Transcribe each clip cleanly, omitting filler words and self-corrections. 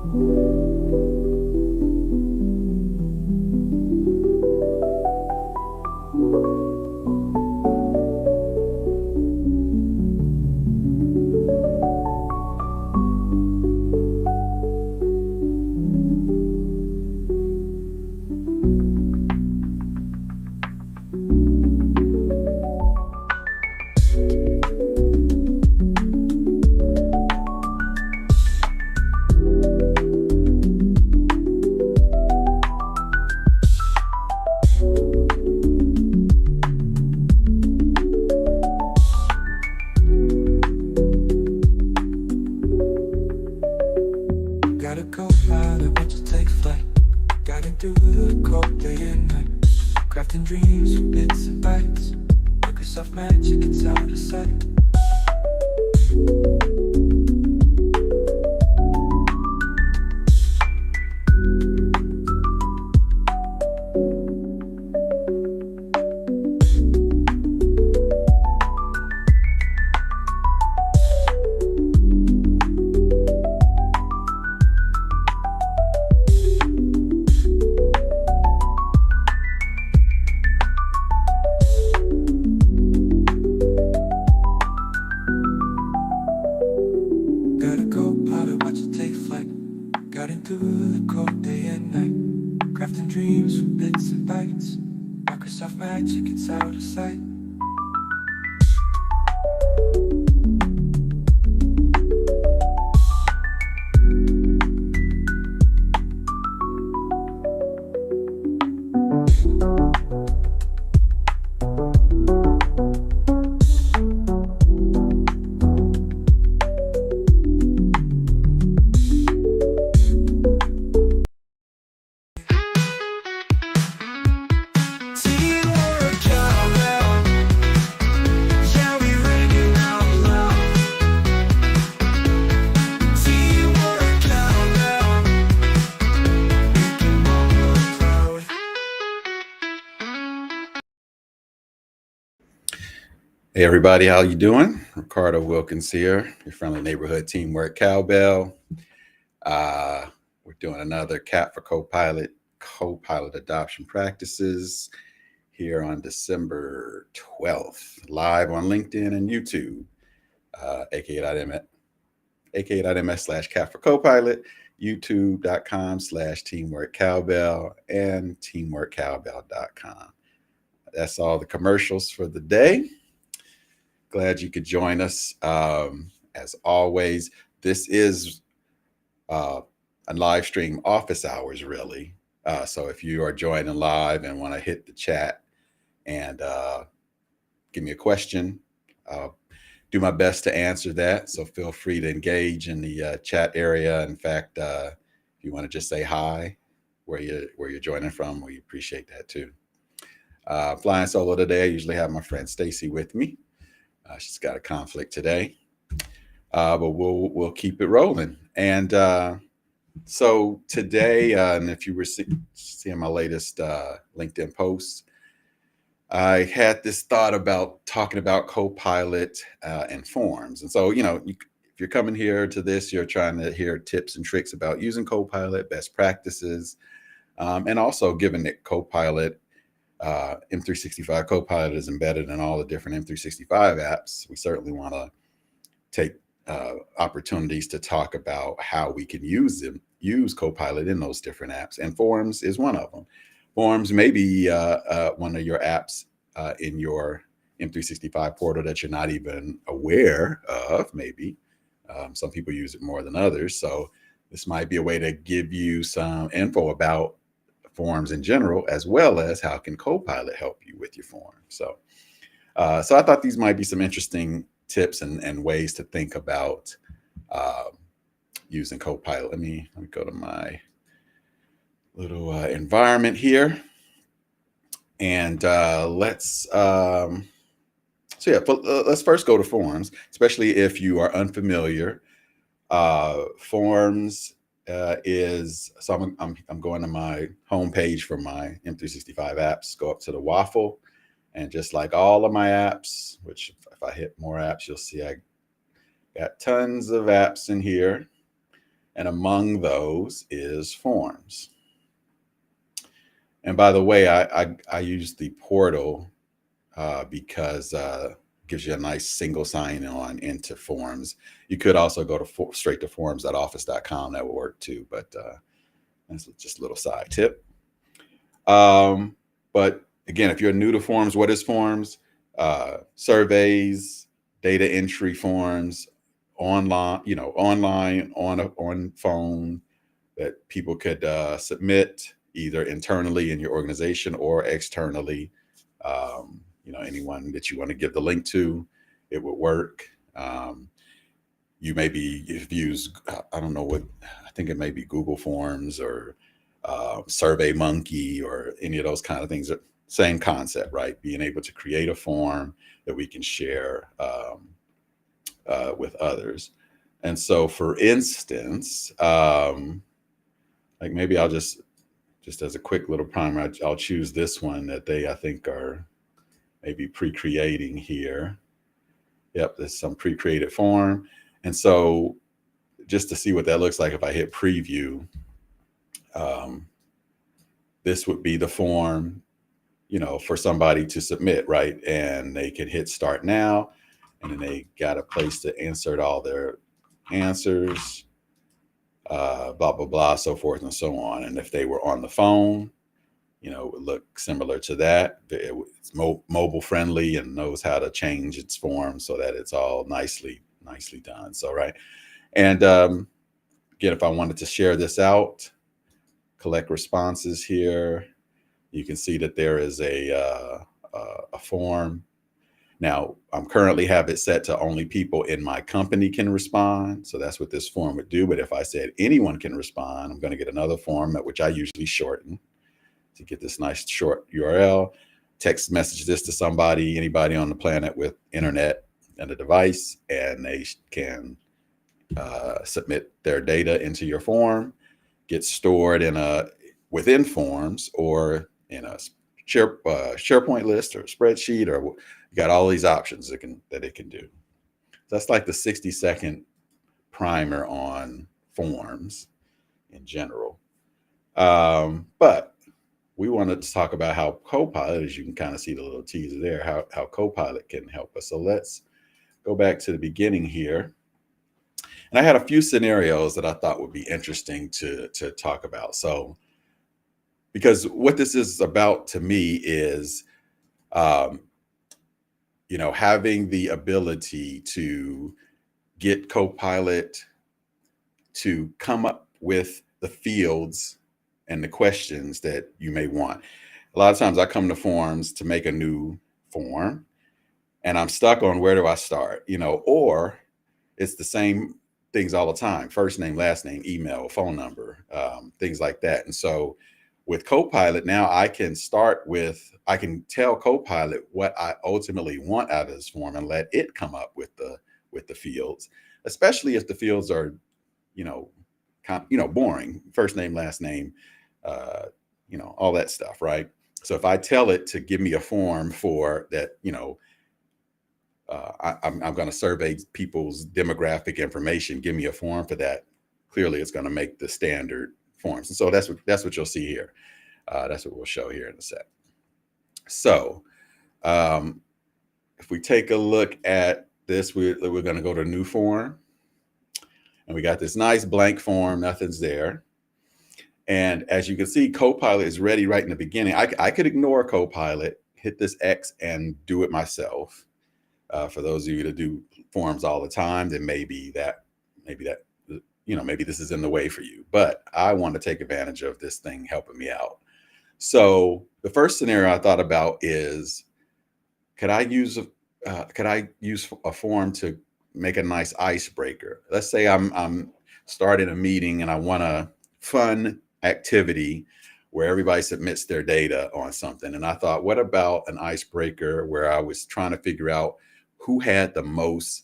Gotta go fly, about to take flight. Gotta do the code day and night. Crafting dreams from bits and bytes. Microsoft magic, it's out of sight. Gotta go pilot, watch it take flight. Got into the code day and night. Crafting dreams from bits and bytes. Microsoft magic, it's out of sight. Hey everybody, how you doing? Ricardo Wilkins here, your friendly neighborhood teamwork cowbell. We're doing another CAP for Copilot adoption practices here on December 12th, live on LinkedIn and YouTube, aka.ms/CAP for Copilot, youtube.com/teamwork cowbell, and teamworkcowbell.com. That's all the commercials for the day. Glad you could join us. As always, this is a live stream office hours, really. So if you are joining live and want to hit the chat and give me a question, I'll do my best to answer that. So feel free to engage in the chat area. In fact, if you want to just say hi where you're joining from, we appreciate that too. Flying solo today, I usually have my friend Stacy with me. She's got a conflict today, but we'll keep it rolling. And so today, and if you were seeing my latest LinkedIn post, I had this thought about talking about Copilot and Forms. And so, if you're coming here to this, you're trying to hear tips and tricks about using Copilot, best practices, and also given that Copilot M365 Copilot is embedded in all the different M365 apps, we certainly want to take opportunities to talk about how we can use Copilot in those different apps. And Forms is one of them. Forms may be one of your apps in your M365 portal that you're not even aware of, maybe. Some people use it more than others. So this might be a way to give you some info about Forms in general, as well as how can Copilot help you with your forms. So I thought these might be some interesting tips and ways to think about using Copilot. Let me go to my little environment here, and let's first go to Forms, especially if you are unfamiliar. Forms I'm going to my home page for my M365 apps, go up to the waffle, and just like all of my apps, which if I hit more apps, you'll see I got tons of apps in here. And among those is forms. And by the way, I use the portal because it gives you a nice single sign-on into Forms. You could also go to straight to forms.office.com. That would work too, but that's just a little side tip. But again, if you're new to Forms, what is Forms? Surveys, data entry forms, online, on phone that people could submit either internally in your organization or externally. Anyone that you want to give the link to, it would work. You maybe if you use, I don't know what, I think it may be Google Forms or Survey Monkey or any of those kind of things. Same concept, right? Being able to create a form that we can share with others. And so, for instance, like maybe I'll just as a quick little primer, I'll choose this one that I think are maybe pre-creating here. Yep, there's some pre-created form. And so just to see what that looks like, if I hit preview, this would be the form, for somebody to submit, right? And they can hit start now, and then they got a place to insert all their answers, blah, blah, blah, so forth and so on. And if they were on the phone, it would look similar to that. It's mobile friendly and knows how to change its form so that it's all nicely done. So, right. And again, if I wanted to share this out, collect responses here, you can see that there is a form. Now, I'm currently have it set to only people in my company can respond. So that's what this form would do. But if I said anyone can respond, I'm going to get another form, which I usually shorten to get this nice short URL, text message this to anybody on the planet with internet and a device, and they can submit their data into your form, get stored within Forms or in a SharePoint list or a spreadsheet, or you got all these options that it can do. That's like the 60-second primer on forms in general. But we wanted to talk about how Copilot, as you can kind of see the little teaser there, how Copilot can help us. So let's go back to the beginning here. And I had a few scenarios that I thought would be interesting to talk about. So, because what this is about to me is, having the ability to get Copilot to come up with the fields and the questions that you may want. A lot of times I come to Forms to make a new form and I'm stuck on where do I start, or it's the same things all the time: first name, last name, email, phone number, things like that. And so with Copilot now, I can tell Copilot what I ultimately want out of this form and let it come up with the fields, especially if the fields are, boring: first name, last name, all that stuff, right? So if I tell it to give me a form for that, I'm going to survey people's demographic information, give me a form for that, clearly it's going to make the standard forms. And so that's what you'll see here. That's what we'll show here in a sec. So if we take a look at this, we're going to go to new form, and we got this nice blank form, nothing's there. And as you can see, Copilot is ready right in the beginning. I could ignore Copilot, hit this X, and do it myself. For those of you that do forms all the time, then maybe this is in the way for you. But I want to take advantage of this thing helping me out. So the first scenario I thought about is, could I use a form to make a nice icebreaker? Let's say I'm starting a meeting and I want a fun activity where everybody submits their data on something. And I thought, what about an icebreaker where I was trying to figure out who had the most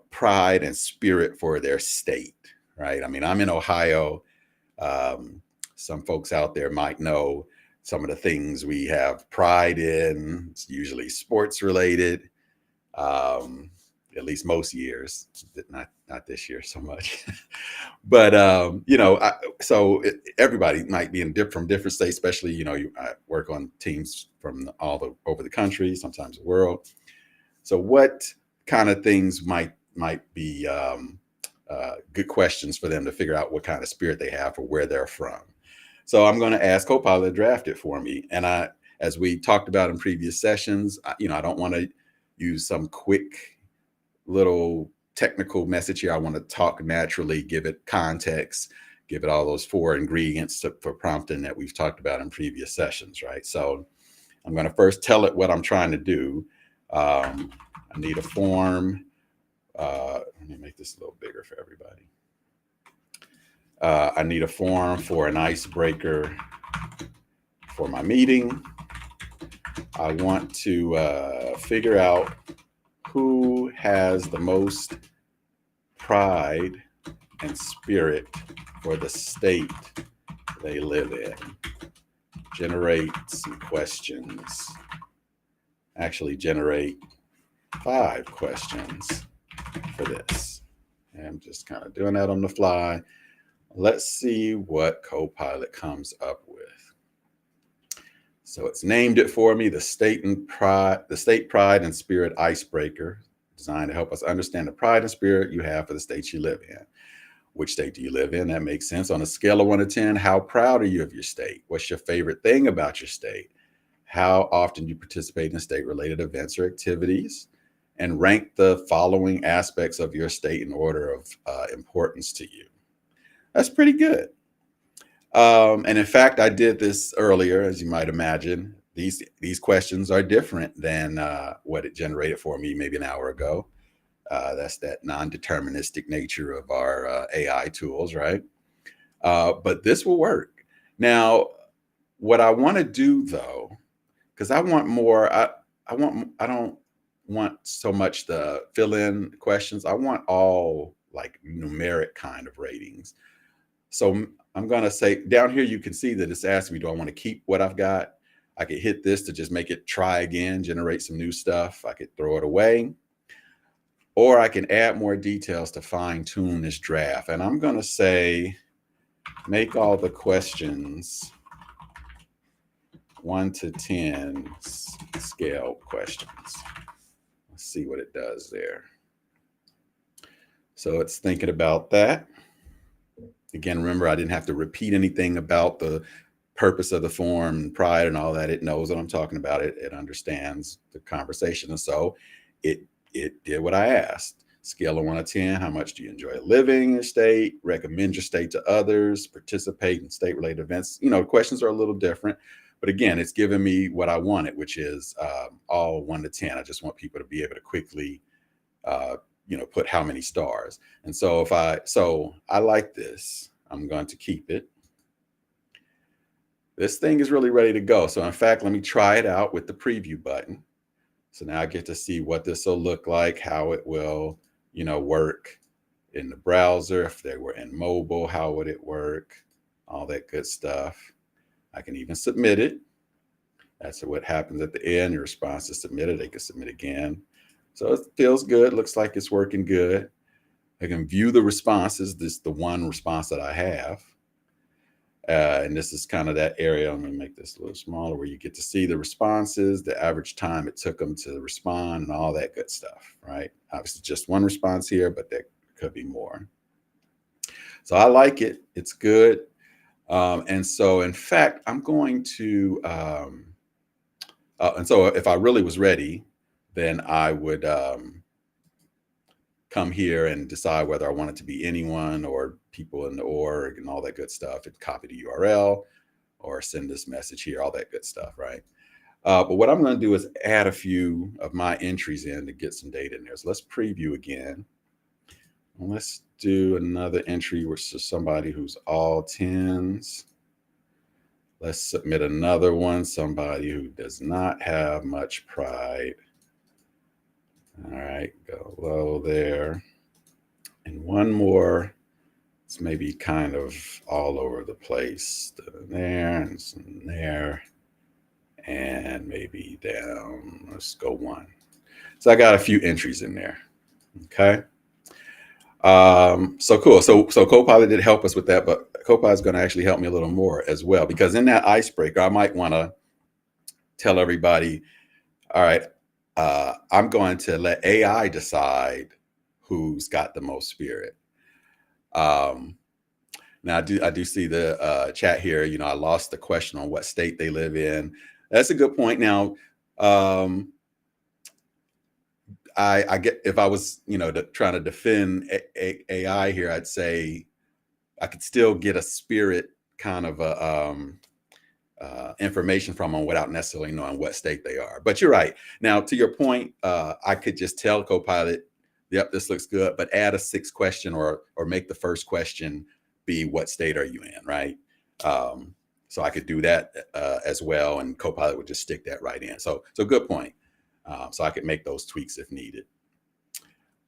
pride and spirit for their state, right? I mean, I'm in Ohio. Some folks out there might know some of the things we have pride in. It's usually sports related. at least most years, not this year so much. But everybody might be from different states, especially I work on teams from over the country, sometimes the world. So what kind of things might be good questions for them to figure out what kind of spirit they have or where they're from? So I'm going to ask Copilot to draft it for me. And as we talked about in previous sessions, I don't want to use some quick little technical message here. I want to talk naturally, give it context, give it all those 4 ingredients for prompting that we've talked about in previous sessions, right? So I'm going to first tell it what I'm trying to do. I need a form. Let me make this a little bigger for everybody. I need a form for an icebreaker for my meeting. I want to figure out who has the most pride and spirit for the state they live in. Generate some questions. Actually, generate 5 questions for this. And I'm just kind of doing that on the fly. Let's see what Copilot comes up with. So it's named it for me, the State Pride and Spirit Icebreaker, designed to help us understand the pride and spirit you have for the state you live in. Which state do you live in? That makes sense. On a scale of 1 to 10, how proud are you of your state? What's your favorite thing about your state? How often do you participate in state-related events or activities? And rank the following aspects of your state in order of importance to you. That's pretty good. And in fact, I did this earlier, as you might imagine. These questions are different than what it generated for me maybe an hour ago. That's that non-deterministic nature of our AI tools, right? But this will work. Now, what I want to do though, because I want more, I don't want so much the fill-in questions. I want all like numeric kind of ratings. So I'm going to say down here, you can see that it's asking me, do I want to keep what I've got? I could hit this to just make it try again, generate some new stuff. I could throw it away, or I can add more details to fine tune this draft. And I'm going to say, make all the questions 1 to 10 scale questions. Let's see what it does there. So it's thinking about that. Again, remember, I didn't have to repeat anything about the purpose of the form and pride and all that. It knows what I'm talking about. It understands the conversation. And so it did what I asked. Scale of 1 to 10, how much do you enjoy living in your state? Recommend your state to others? Participate in state-related events? Questions are a little different. But again, it's giving me what I wanted, which is all 1 to 10. I just want people to be able to quickly put how many stars. And so I like this. I'm going to keep it. This thing is really ready to go. So in fact, let me try it out with the preview button. So now I get to see what this will look like, how it will, work in the browser. If they were in mobile, how would it work? All that good stuff. I can even submit it. That's what happens at the end. Your response is submitted. They can submit again. So it feels good. Looks like it's working good. I can view the responses. This is the one response that I have. And this is kind of that area. I'm going to make this a little smaller where you get to see the responses, the average time it took them to respond, and all that good stuff, right? Obviously, just one response here, but there could be more. So I like it. It's good. And so, in fact, I'm going to, and so if I really was ready, then I would come here and decide whether I want it to be anyone or people in the org and all that good stuff, and copy the URL or send this message here, all that good stuff, right? But what I'm going to do is add a few of my entries in to get some data in there. So let's preview again. Let's do another entry, which is somebody who's all 10s. Let's submit another one, somebody who does not have much pride. All right, go low there. And one more, it's maybe kind of all over the place. There and some there. And maybe down, let's go 1. So I got a few entries in there. Okay. So cool. So Copilot did help us with that, but Copilot is going to actually help me a little more as well, because in that icebreaker, I might want to tell everybody, all right, I'm going to let AI decide who's got the most spirit. Um, Now I do see the chat here. You know, I lost the question on what state they live in. That's a good point. Now, um, I get, if I was, trying to defend AI here, I'd say I could still get a spirit kind of information from them without necessarily knowing what state they are. But you're right. Now, to your point, I could just tell Copilot, "Yep, this looks good," but add a sixth question, or make the first question be, "What state are you in?" Right. So I could do that as well, and Copilot would just stick that right in. So good point. So I could make those tweaks if needed.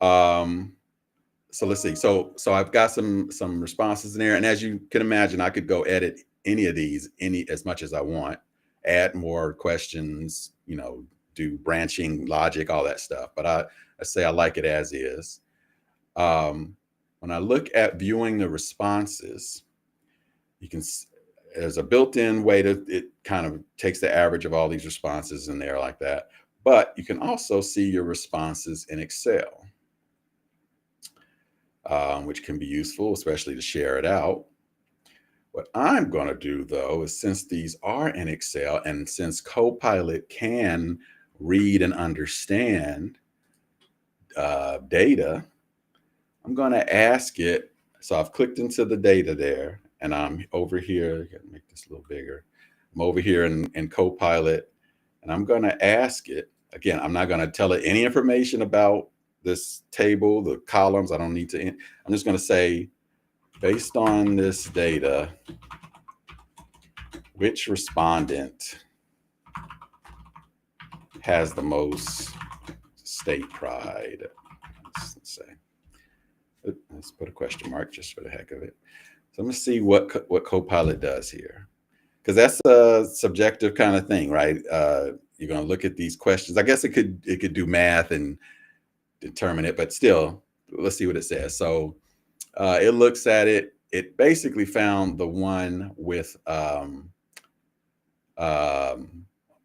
Um, so let's see. So I've got some responses in there, and as you can imagine, I could go edit any of these as much as I want, add more questions, do branching logic, all that stuff. But I say I like it as is. When I look at viewing the responses, you can, there's a built-in way it kind of takes the average of all these responses in there like that. But you can also see your responses in Excel, which can be useful, especially to share it out. What I'm going to do, though, is, since these are in Excel, and since Copilot can read and understand data, I'm going to ask it. So I've clicked into the data there, and I'm over here. Got to make this a little bigger. I'm over here in Copilot, and I'm going to ask it. Again, I'm not going to tell it any information about this table, the columns. I don't need to. I'm just going to say, based on this data, which respondent has the most state pride? Let's say, let's put a question mark just for the heck of it. So I'm going to see what Copilot does here, because that's a subjective kind of thing, right? You're going to look at these questions. I guess it could do math and determine it, but still, let's see what it says. So it looks at it. It basically found the one with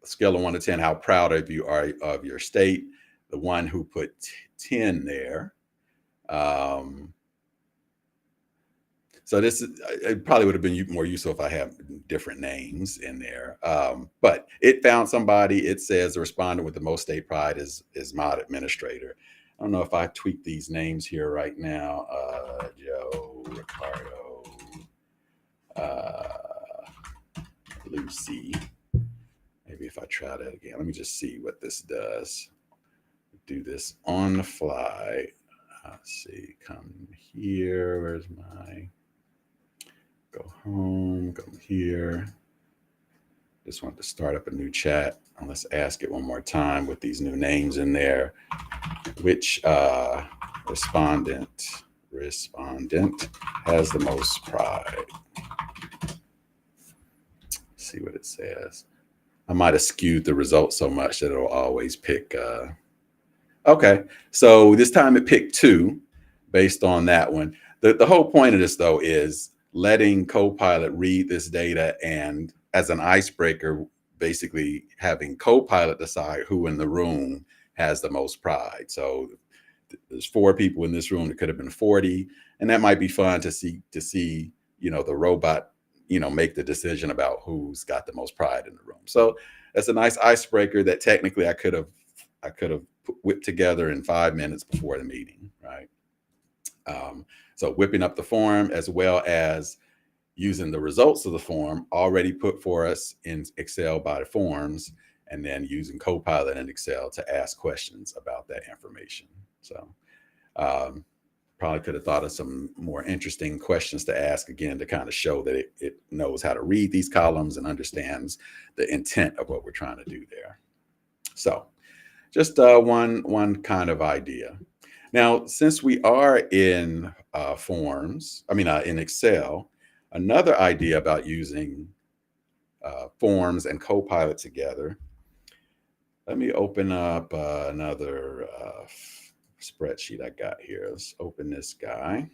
scale of 1 to 10, how proud of you are of your state. The one who put 10 there. So it probably would have been more useful if I had different names in there. But it found somebody. It says the respondent with the most state pride is mod administrator. I don't know if I tweak these names here right now. Joe, Ricardo, Lucy. Maybe if I try that again, let me just see what this does. Do this on the fly. Let's see, come here. Where's my, go home, go here. Just want to start up a new chat. And let's ask it one more time with these new names in there. Which respondent has the most pride? See what it says. I might have skewed the results so much that it'll always pick. Okay, so this time it picked 2 based on that one. The whole point of this, though, is letting Copilot read this data, and as an icebreaker, basically having Copilot decide who in the room has the most pride. So there's 4 people in this room. It could have been 40, and that might be fun to see. The robot, make the decision about who's got the most pride in the room. So that's a nice icebreaker that technically I could have whipped together in 5 minutes before the meeting, right? So whipping up the form, as well as using the results of the form already put for us in Excel by the forms, and then using Copilot in Excel to ask questions about that information. So probably could have thought of some more interesting questions to ask, again, to kind of show that it knows how to read these columns and understands the intent of what we're trying to do there. So just one kind of idea. Now, since we are in in Excel, another idea about using forms and Copilot together. Let me open up another spreadsheet I got here. Let's open this guy.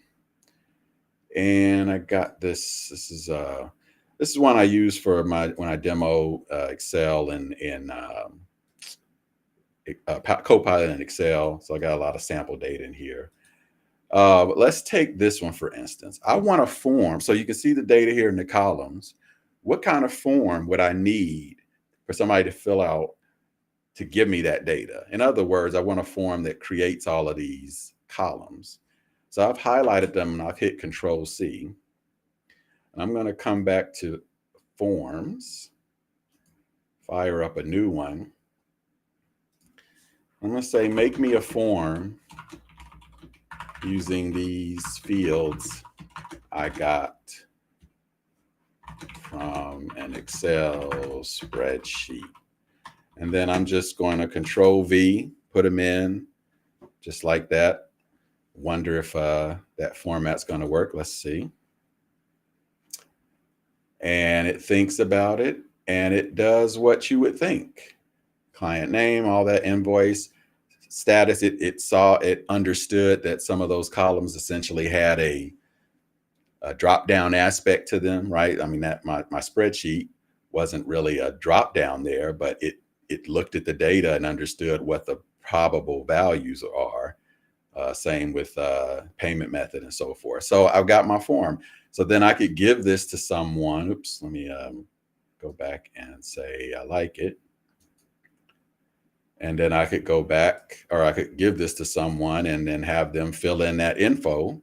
And I got this. This is one I use for when I demo Excel and Copilot and Excel. So I got a lot of sample data in here. But let's take this one, for instance. I want a form. So you can see the data here in the columns. What kind of form would I need for somebody to fill out to give me that data? In other words, I want a form that creates all of these columns. So I've highlighted them and I've hit Control C. And I'm going to come back to Forms, fire up a new one. I'm going to say, make me a form using these fields I got from an Excel spreadsheet. And then I'm just going to Control V, put them in just like that. Wonder if that format's going to work. Let's see. And it thinks about it, and it does what you would think. Client name, all that, invoice, status. It understood that some of those columns essentially had a drop-down aspect to them, right? I mean, that my spreadsheet wasn't really a drop-down there, but it looked at the data and understood what the probable values are. Same with payment method and so forth. So I've got my form. So then I could give this to someone. Oops, let me go back and say I like it. And then I could go back, or I could give this to someone and then have them fill in that info,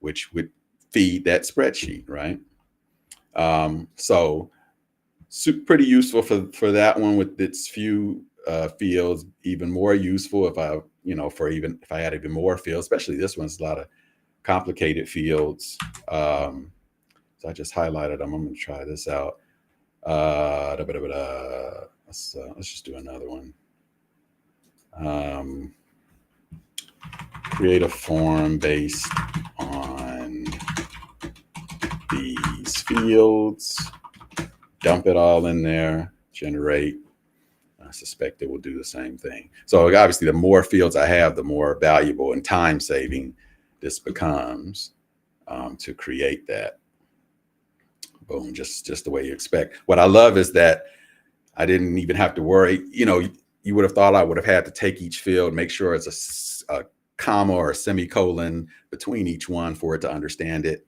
which would feed that spreadsheet, right? So pretty useful for that one with its few fields. Even more useful if I had even more fields, especially this one's a lot of complicated fields. So I just highlighted them. I'm going to try this out. Let's just do another one. Create a form based on these fields. Dump it all in there. Generate. I suspect it will do the same thing. So obviously, the more fields I have, the more valuable and time saving this becomes to create that. Boom, just the way you expect. What I love is that I didn't even have to worry. You would have thought I would have had to take each field, make sure it's a comma or a semicolon between each one for it to understand it.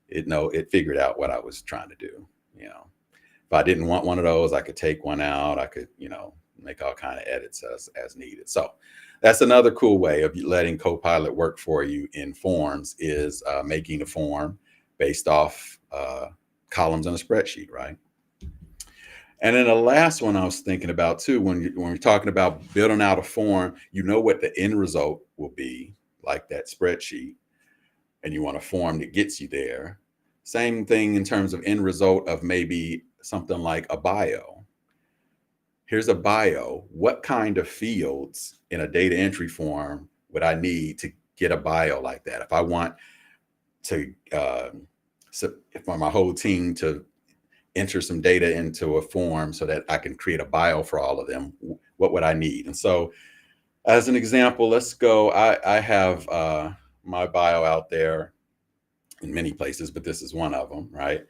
It figured out what I was trying to do. If I didn't want one of those, I could take one out. I could, make all kind of edits as needed. So that's another cool way of letting Copilot work for you in forms is making a form based off columns in a spreadsheet, right? And then the last one I was thinking about too, when we're talking about building out a form, what the end result will be, like that spreadsheet, and you want a form that gets you there. Same thing in terms of end result of maybe something like a bio. Here's a bio. What kind of fields in a data entry form would I need to get a bio like that? If I want to, for my whole team to enter some data into a form so that I can create a bio for all of them, what would I need? And so as an example, let's go, I have my bio out there in many places, but this is one of them, right?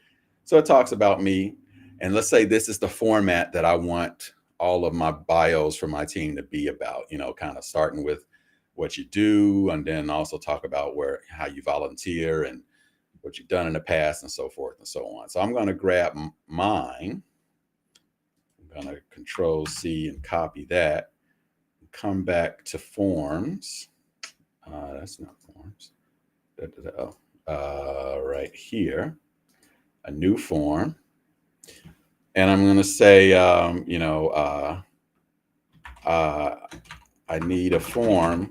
So it talks about me. And let's say this is the format that I want all of my bios for my team to be about, kind of starting with what you do, and then also talk about how you volunteer and what you've done in the past and so forth and so on. So I'm going to grab mine. I'm going to Control C and copy that. Come back to Forms. That's not Forms. Right here, a new form. And I'm going to say, I need a form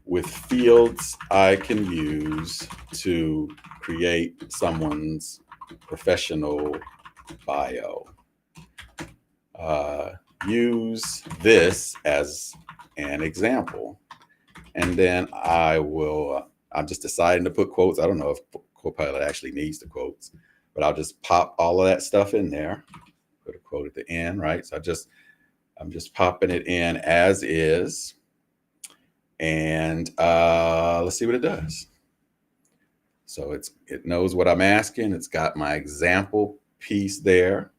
with fields I can use to create someone's professional bio. Use this as an example. And then I'm just deciding to put quotes. I don't know if Copilot actually needs the quotes, but I'll just pop all of that stuff in there. Put a quote at the end, right? So I'm just popping it in as is. And let's see what it does. So it knows what I'm asking. It's got my example piece there.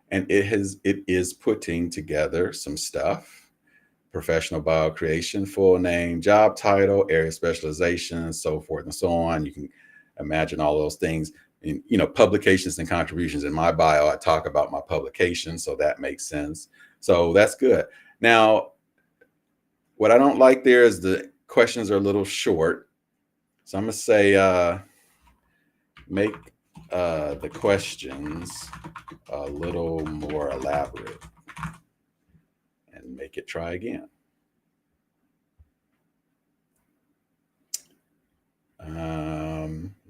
And it is putting together some stuff: professional bio creation, full name, job title, area specialization, so forth and so on. You can imagine all those things. And, publications and contributions. In my bio, I talk about my publications, so that makes sense. So that's good. Now, what I don't like there is the questions are a little short. So I'm going to say, make the questions a little more elaborate, and make it try again.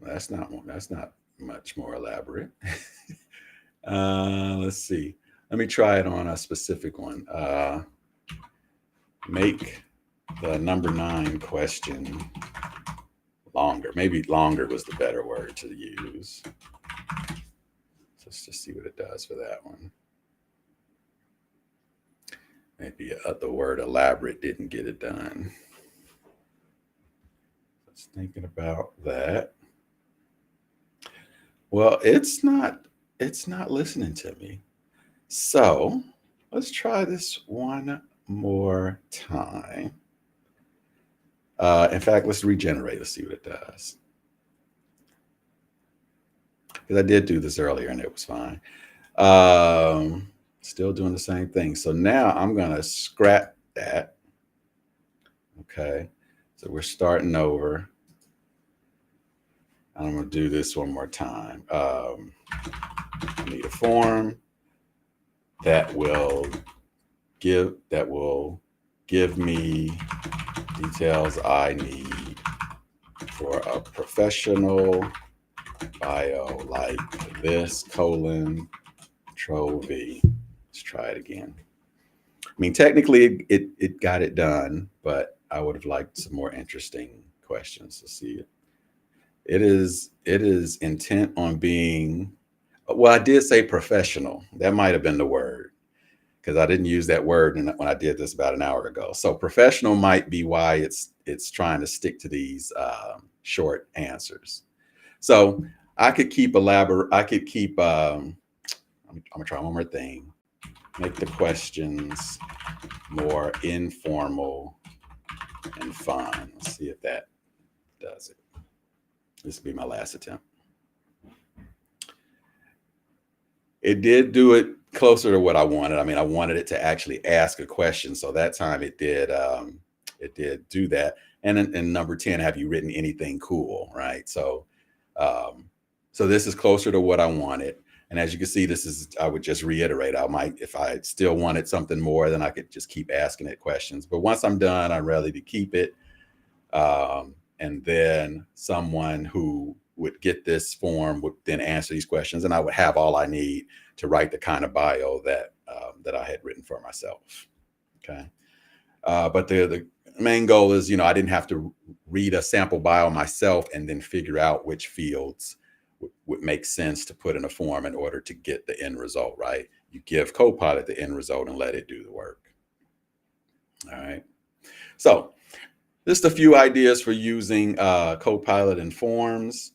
That's not much more elaborate. Let's see. Let me try it on a specific one. Make the number 9 question longer. Maybe longer was the better word to use. Let's just see what it does for that one. Maybe the word elaborate didn't get it done. Just thinking about that. Well, it's not listening to me. So let's try this one more time. In fact, let's regenerate. Let's see what it does. Because I did do this earlier and it was fine. Still doing the same thing. So now I'm going to scrap that. Okay. So we're starting over. I'm going to do this one more time. I need a form that will give me details I need for a professional bio like this, Control V. Let's try it again. I mean, technically it got it done, but I would have liked some more interesting questions to see it. It is intent on being, well, I did say professional. That might have been the word, because I didn't use that word when I did this about an hour ago. So professional might be why it's trying to stick to these short answers. So I could keep I'm gonna try one more thing. Make the questions more informal and fun. Let's see if that does it. This will be my last attempt. It did do it closer to what I wanted. I mean, I wanted it to actually ask a question. So that time it did do that. And in number 10, have you written anything cool? Right. So, so this is closer to what I wanted. And as you can see, I would just reiterate, if I still wanted something more, then I could just keep asking it questions. But once I'm done, I'm ready to keep it. And then someone who would get this form would then answer these questions, and I would have all I need to write the kind of bio that I had written for myself. Okay. But the main goal is, I didn't have to read a sample bio myself and then figure out which fields would make sense to put in a form in order to get the end result, right? You give Copilot the end result and let it do the work. All right. So just a few ideas for using Copilot and Forms.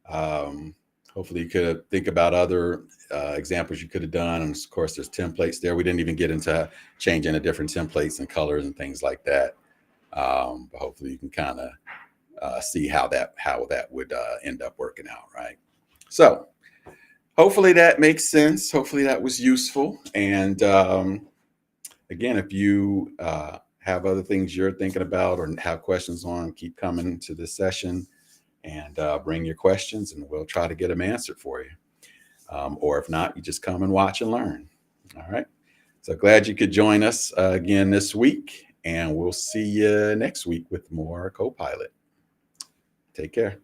Hopefully you could think about other examples you could have done. And of course, there's templates there. We didn't even get into changing the different templates and colors and things like that. But hopefully you can kind of see how that would end up working out, right? So hopefully that makes sense. Hopefully that was useful. And again, if you have other things you're thinking about or have questions on, keep coming to this session and bring your questions, and we'll try to get them answered for you. Or if not, you just come and watch and learn. All right. So glad you could join us again this week, and we'll see you next week with more Copilot. Take care.